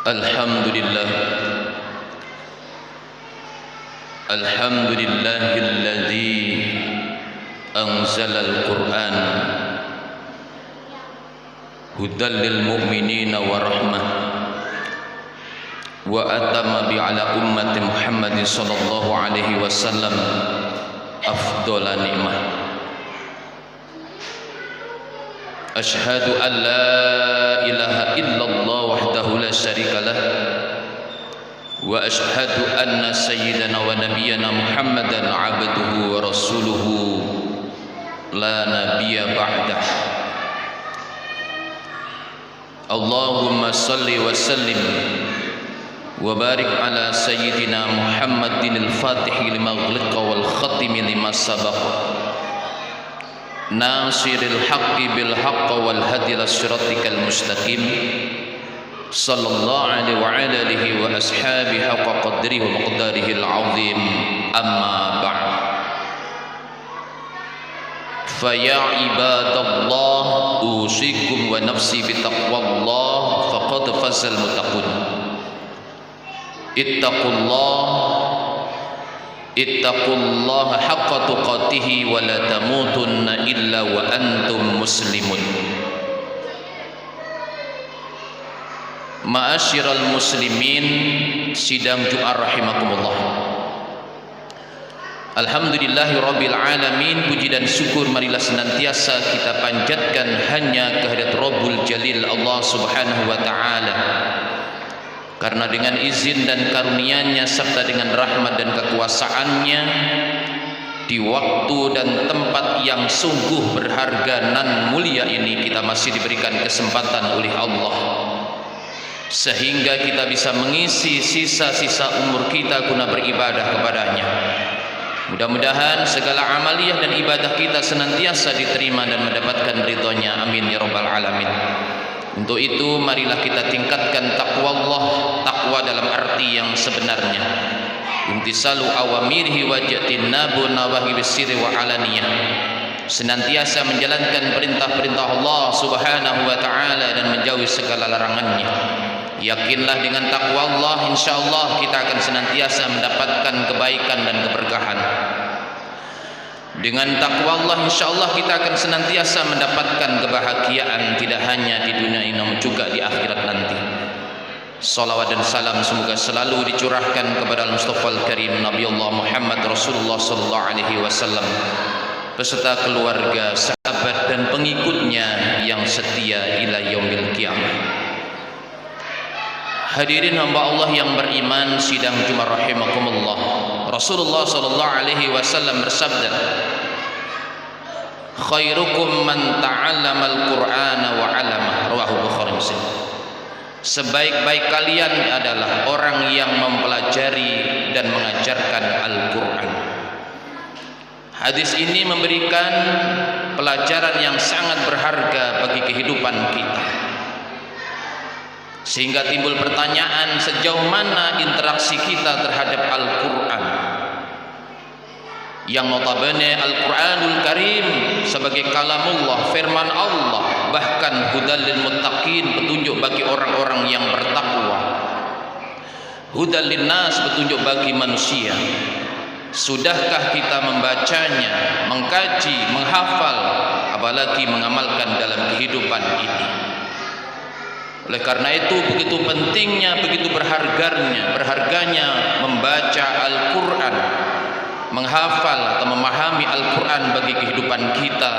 Alhamdulillah, alhamdulillahilladzi anzalal Qur'an hudan lil mu'minina wa rahmah wa atama bi ala ummati Muhammadin sallallahu alaihi wasallam afdhala ni'mah. Ashhadu an la ilaha illallah wahdahu la syarika lah wa ashhadu anna sayyidana wa nabiyyana Muhammadan abduhu wa rasuluhu la nabiyya ba'dah. Allahumma salli wa sallim wa barik ala sayyidina Muhammadin al-fatihi lima ughliqa wal khatimi lima sabaqa nasiril haqqi bil haqqi wal hadi ila siratikal mustaqim sallallahu alaihi wa alihi wa ashabihi haqqa qadrihi wa miqdarihi al-azim. Amma ba'd, fa ya ibadallah usikum wa nafsi bi taqwallah faqad fazal muttaqun. Ittaqullaha haqqa tuqatih wa la tamutunna illa wa antum muslimun. Ma'asyiral muslimin sidang Jumat rahimakumullah. Alhamdulillahirabbil alamin, puji dan syukur marilah senantiasa kita panjatkan hanya kehadirat Rabbul Jalil Allah Subhanahu wa taala. Karena dengan izin dan karunia-Nya serta dengan rahmat dan kekuasaan-Nya, di waktu dan tempat yang sungguh berharga nan mulia ini kita masih diberikan kesempatan oleh Allah sehingga kita bisa mengisi sisa-sisa umur kita guna beribadah kepada-Nya. Mudah-mudahan segala amaliyah dan ibadah kita senantiasa diterima dan mendapatkan ridha-Nya. Amin ya rabbal alamin. Untuk itu marilah kita tingkatkan takwa Allah, takwa dalam arti yang sebenarnya. Imtisalu awamirihi wa jatinabu nawahi bisirri wa alaniyah. Senantiasa menjalankan perintah-perintah Allah Subhanahu wa taala dan menjauhi segala larangannya. Yakinlah dengan takwa Allah insyaallah kita akan senantiasa mendapatkan kebaikan dan keberkahan. Dengan takwa Allah insyaallah kita akan senantiasa mendapatkan kebahagiaan tidak hanya di dunia ini namun juga di akhirat nanti. Salawat dan salam semoga selalu dicurahkan kepada Al-Mustafa Al-Karim Nabi Allah Muhammad Rasulullah sallallahu alaihi wasallam beserta keluarga, sahabat dan pengikutnya yang setia ila yaumil qiyamah. Hadirin hamba Allah yang beriman, sidang Jumat rahimakumullah. Rasulullah sallallahu alaihi wasallam bersabda, khairukum man ta'allama al-Qur'ana wa 'allama, rawahu Bukhari Muslim. Sebaik-baik kalian adalah orang yang mempelajari dan mengajarkan Al-Qur'an. Hadis ini memberikan pelajaran yang sangat berharga bagi kehidupan kita. Sehingga timbul pertanyaan, sejauh mana interaksi kita terhadap Al-Quran yang notabene Al-Quranul Karim sebagai kalamullah, firman Allah, bahkan hudal lil muttaqin, petunjuk bagi orang-orang yang bertakwa, hudal lin nas, petunjuk bagi manusia. Sudahkah kita membacanya, mengkaji, menghafal, apalagi mengamalkan dalam kehidupan ini? Oleh karena itu begitu pentingnya, begitu berharganya membaca Al-Quran, menghafal atau memahami Al-Quran bagi kehidupan kita.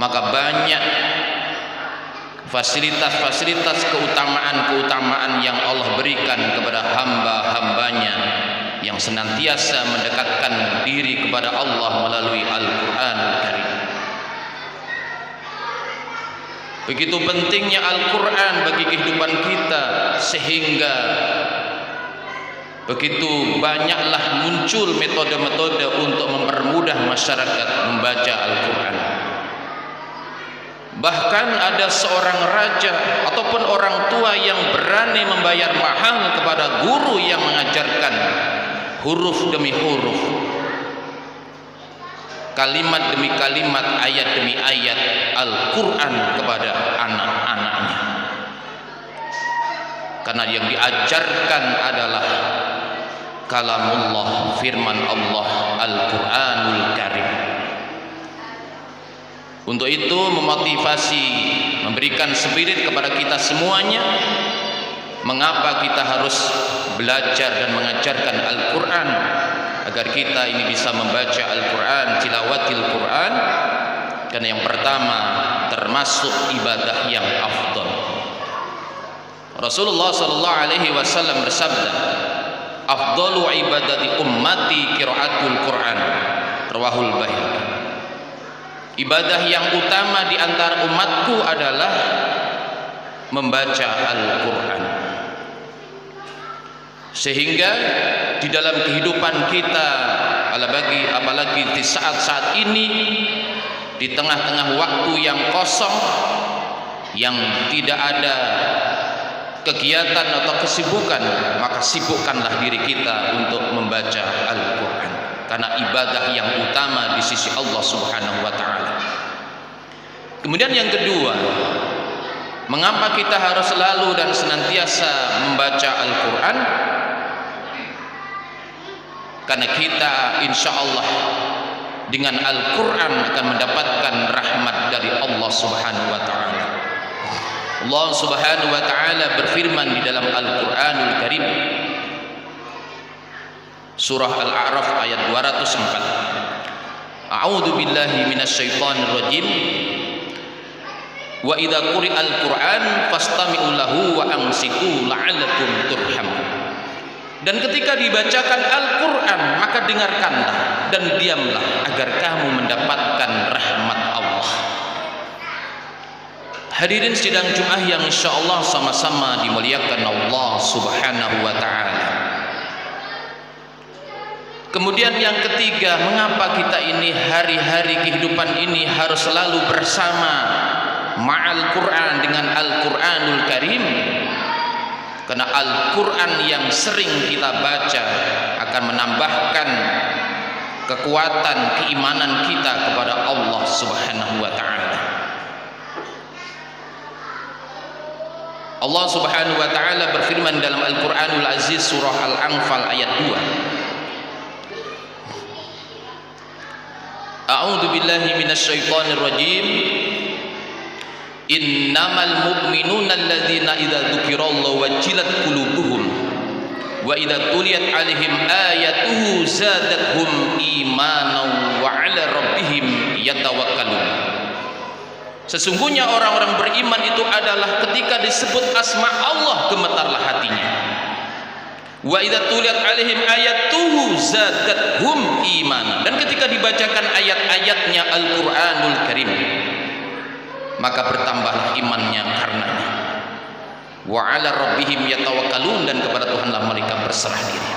Maka banyak fasilitas-fasilitas keutamaan-keutamaan yang Allah berikan kepada hamba-hambanya yang senantiasa mendekatkan diri kepada Allah melalui Al-Quran Karim. Begitu pentingnya Al-Quran bagi kehidupan kita sehingga begitu banyaklah muncul metode-metode untuk mempermudah masyarakat membaca Al-Quran. Bahkan ada seorang raja ataupun orang tua yang berani membayar mahal kepada guru yang mengajarkan huruf demi huruf, kalimat demi kalimat, ayat demi ayat Al-Quran kepada anak-anaknya. karena yang diajarkan adalah kalamullah, firman Allah, Al-Quranul Karim. Untuk itu memotivasi, memberikan spirit kepada kita semuanya, mengapa kita harus belajar dan mengajarkan Al-Quran, agar kita ini bisa membaca Al-Quran, tilawatil Quran. Karena yang pertama termasuk ibadah yang afdal. Rasulullah sallallahu alaihi wasallam bersabda, afdalu ibadati ummati qiraatul Quran, rawahul Baihaqi. Ibadah yang utama di antara umatku adalah membaca Al-Quran. Sehingga di dalam kehidupan kita, apalagi di saat-saat ini, di tengah-tengah waktu yang kosong, yang tidak ada kegiatan atau kesibukan, maka sibukkanlah diri kita untuk membaca Al-Quran, karena ibadah yang utama di sisi Allah Subhanahu wa ta'ala. Kemudian yang kedua, mengapa kita harus selalu dan senantiasa membaca Al-Quran? Karena kita insya Allah dengan Al-Quran akan mendapatkan rahmat dari Allah Subhanahu wa ta'ala. Allah Subhanahu wa ta'ala berfirman di dalam Al-Quranul Karim, surah Al-A'raf ayat 204. A'udzu billahi minasyaitonir rajim. Wa idza quri'al Qur'an fastami'u lahu wa ansitu la'allakum turhamun. Dan ketika dibacakan Al-Quran, maka dengarkanlah dan diamlah agar kamu mendapatkan rahmat Allah. Hadirin sidang Jumat yang insyaallah sama-sama dimuliakan Allah Subhanahu wa ta'ala. Kemudian yang ketiga, mengapa kita ini hari-hari kehidupan ini harus selalu bersama ma'al Quran, dengan Al-Quranul Karim? Karena Al-Quran yang sering kita baca akan menambahkan kekuatan keimanan kita kepada Allah Subhanahu wa ta'ala. Allah Subhanahu wa ta'ala berfirman dalam Al-Quranul Aziz, surah Al-Anfal ayat 2. A'udzu billahi minasyaitonir rajim. Innamal mu'minuna alladzina idza dzukirallahu wajilat qulubuhum wa idza tuliyat 'alaihim ayatuhu zadatuhum imanan wa 'ala rabbihim yatawakkalun. Sesungguhnya orang-orang beriman itu adalah ketika disebut asma Allah gemetarlah hatinya. Wa idza tuliyat 'alaihim ayatuhu zadatuhum imanan. Dan ketika dibacakan ayat-ayatnya Al-Qur'anul Karim, maka bertambahlah imannya karenanya. Wa 'ala rabbihim yatawakkalun, dan kepada Tuhanlah mereka berserah diri.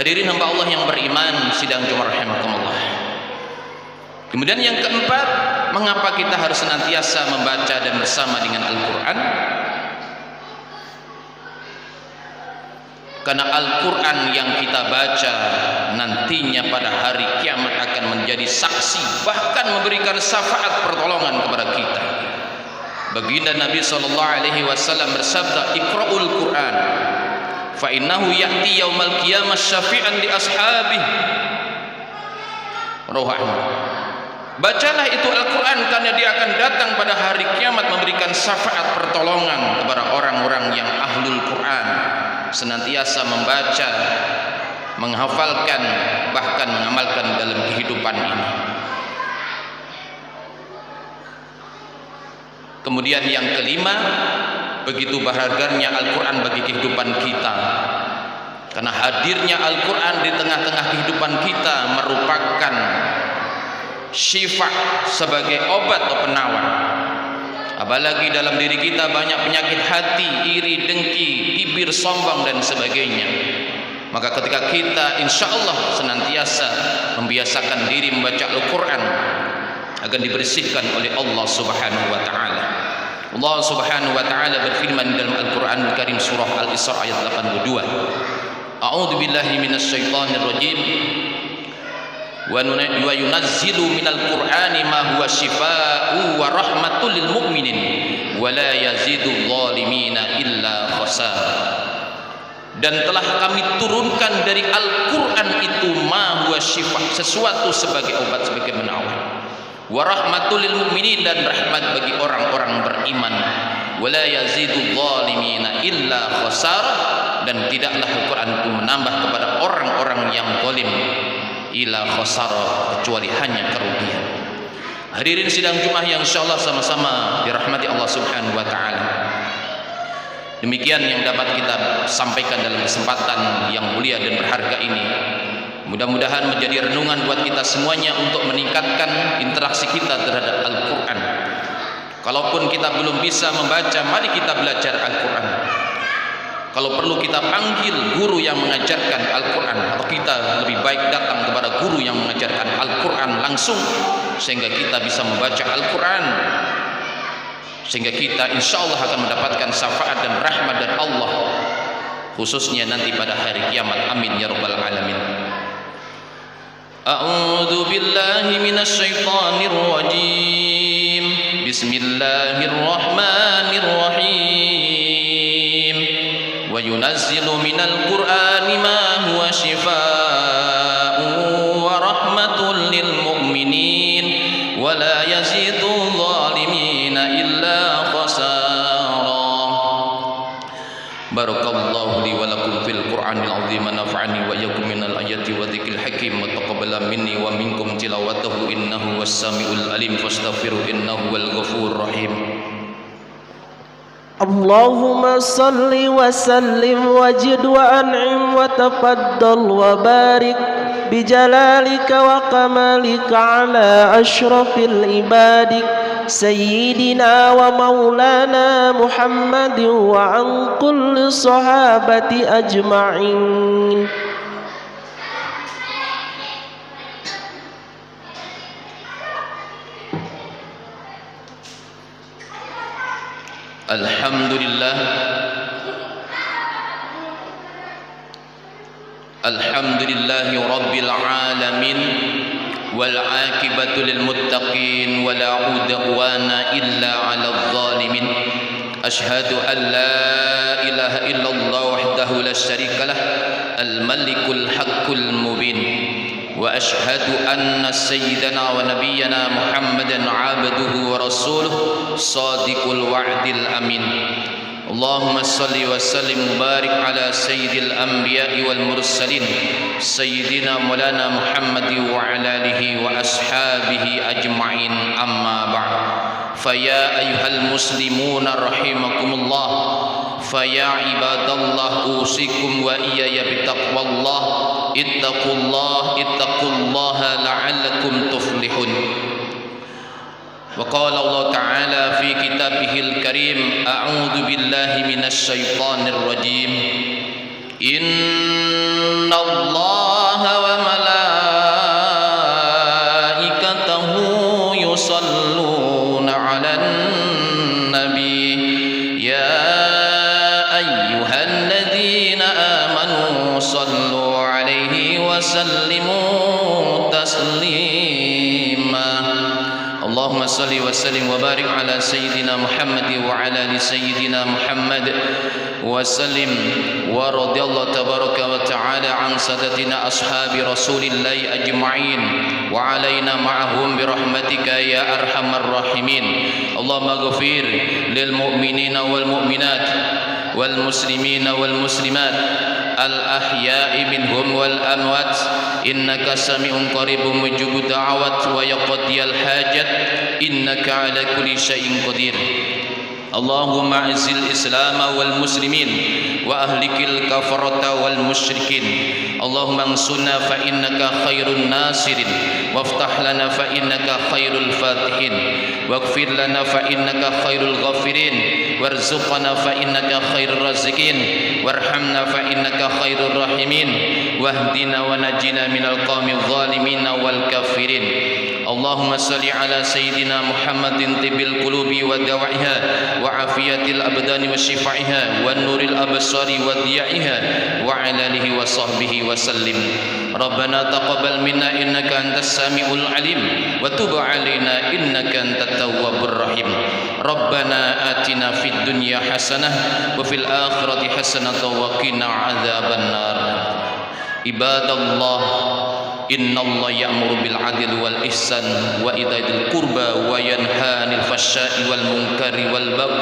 Hadirin hamba Allah yang beriman sidang Jumat rahimakumullah. Kemudian yang keempat, mengapa kita harus senantiasa membaca dan bersama dengan Al-Quran? Karena Al-Quran yang kita baca nantinya pada hari kiamat akan menjadi saksi, bahkan memberikan syafaat pertolongan kepada kita. Baginda Nabi SAW bersabda, Iqra'ul Quran fa innahu ya'ti yaumal qiyamah syafi'an li ashabih. Bacalah itu Al-Quran, karena dia akan datang pada hari kiamat memberikan syafaat pertolongan kepada orang-orang yang ahlul Quran, senantiasa membaca, menghafalkan, bahkan mengamalkan dalam kehidupan ini. Kemudian yang kelima, begitu berharganya Al-Quran bagi kehidupan kita, karena hadirnya Al-Quran di tengah-tengah kehidupan kita merupakan syifa, sebagai obat atau penawar. Apalagi dalam diri kita banyak penyakit hati, iri, dengki, bibir sombong dan sebagainya. Maka ketika kita insya Allah senantiasa membiasakan diri membaca Al-Quran, akan dibersihkan oleh Allah Subhanahu wa ta'ala. Allah Subhanahu wa ta'ala berfirman dalam Al-Quranul Karim, surah Al-Isra ayat 82. A'udzu billahi minasyaitonir rajim. Wa yunazzilu minal Qur'ani ma huwa shifaa'u wa rahmatul lil mu'minin wa la yazidul zalimina illa khasara. Kawthar. Dan telah kami turunkan dari Al-Quran itu ma huwa syifa, sesuatu sebagai obat, sebagai penawar, wa rahmatul lil mu'minin, dan rahmat bagi orang-orang beriman, wala yazidul zalimina illa khasara, dan tidaklah Al-Quran itu menambah kepada orang-orang yang zalim illa khasara, kecuali hanya kerugian. Hadirin sidang Jumat yang insyaallah sama-sama dirahmati Allah Subhanahu wa taala. Demikian yang dapat kita sampaikan dalam kesempatan yang mulia dan berharga ini. Mudah-mudahan menjadi renungan buat kita semuanya untuk meningkatkan interaksi kita terhadap Al-Quran. Kalaupun kita belum bisa membaca, mari kita belajar Al-Quran. Kalau perlu kita panggil guru yang mengajarkan Al-Quran, atau kita lebih baik datang kepada guru yang mengajarkan Al-Quran langsung, sehingga kita bisa membaca Al-Quran, sehingga kita insya Allah akan mendapatkan syafaat dan rahmat dari Allah, khususnya nanti pada hari kiamat. Amin ya rabbal alamin. A'udzu billahi minasy syaithanir rajim. Bismillahirrahmanirrahim. Wa yunazzilu minal qur'ani ma huwa shifaa'un wa rahmatul lil mu'minin wa la yazidu zalimina illa khasara. Barakallahu li wa lakum fil Qur'anil azim, nafa'ani wa iyyakum minal ayati wa dzikril hakim, wa taqabbala minni wa minkum tilawatahu innahu was-sami'ul alim, fastaghfiru innahu wal ghafurur rahim. Allahumma salli wa sallim wajid wa an'im wa tafaddal wa barik bijalalika wa kamalika ala ashrafil ibadik sayyidina wa maulana Muhammadin wa an kulli sahabati ajma'in. Alhamdulillah, alhamdulillahi rabbil alamin, wal aqibatu lil muttaqin, wa la udwana illa 'alal zalimin. Ashhadu an la ilaha illallah wahdahu la syarika lah, al malikul haqqul mubin. Wa ashhadu anna sayyidana wa nabiyyana Muhammadan 'abduhu wa rasuluh, sadiqul wa'dil amin. Allahumma salli wa sallim mubarik ala sayyidil anbiya'i wal mursalin, sayyidina maulana Muhammadi wa ala alihi wa ashabihi ajma'in, amma ba'd. Faya ayyuhal muslimuna rahimakumullah, faya ibadallah, usikum wa iyaya bitaqwallah, ittaqullaha la'allakum tuflihun. Wa qala Allah ta'ala fi kitabihil karim, a'udzu billahi minasy syaithanir rajim. Innallaha wa malaikatahu yusalluna 'alan nabi, ya ayyuhalladzina amanu sallu 'alaihi wa sallimu taslima. Allahumma salli wa sallim wa barik ala sayyidina Muhammad wa ala ali sayyidina Muhammad wa sallim, wa radiyallahu tabaraka wa ta'ala an sadatina ashabi rasulillahi ajma'in wa alaina ma'ahum bi rahmatika ya arhamar rahimin. Allahumma ghafir lil mu'minina wal mu'minat wal muslimina wal muslimat al ahya'i minhum wal amwat, innaka sami'un qaribun mujibud da'awat wa yaqdiyal hajat, innaka ala kulli syai'in qadir. Allahumma a'zil islam wal muslimin wa ahlikil kafarata wal musyrikin. Allahumma ansurna fa innaka khairun nasirin, waftah lana fa innaka khairul fatihin, waghfir lana fa innaka khairul ghafirin, warzuqna fa innaka khairur raziqin, warhamna fa innaka khairur rahimin, wahdina wa najina minal qaumil zalimin wal kafirin. Allahumma salli ala sayyidina Muhammadin tibil qulubi wa dawa'iha wa afiyatil abdani wa shifaiha wa nuril absari wa diya'iha wa ala alihi wa sahbihi wa sallim. ربنا تقبل منا إنك أنت السميع العليم وتب علينا إنك أنت التواب الرحيم ربنا آتنا في الدنيا حسنة وفي الآخرة حسنة وقنا عذاب النار عباد الله إن الله يأمر بالعدل والإحسان وإيتاء ذي القربى وينهى عن الفحشاء والمنكر والبغي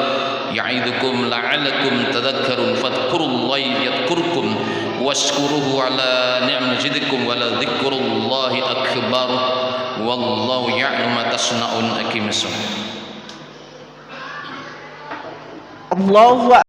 يعظكم لعلكم تذكرون فاذكروا الله يذكركم واشكروه على نعمه يزدكم ولذكر الله أكبر والله يعلم ما تصنعون. أقم الصلاة. الله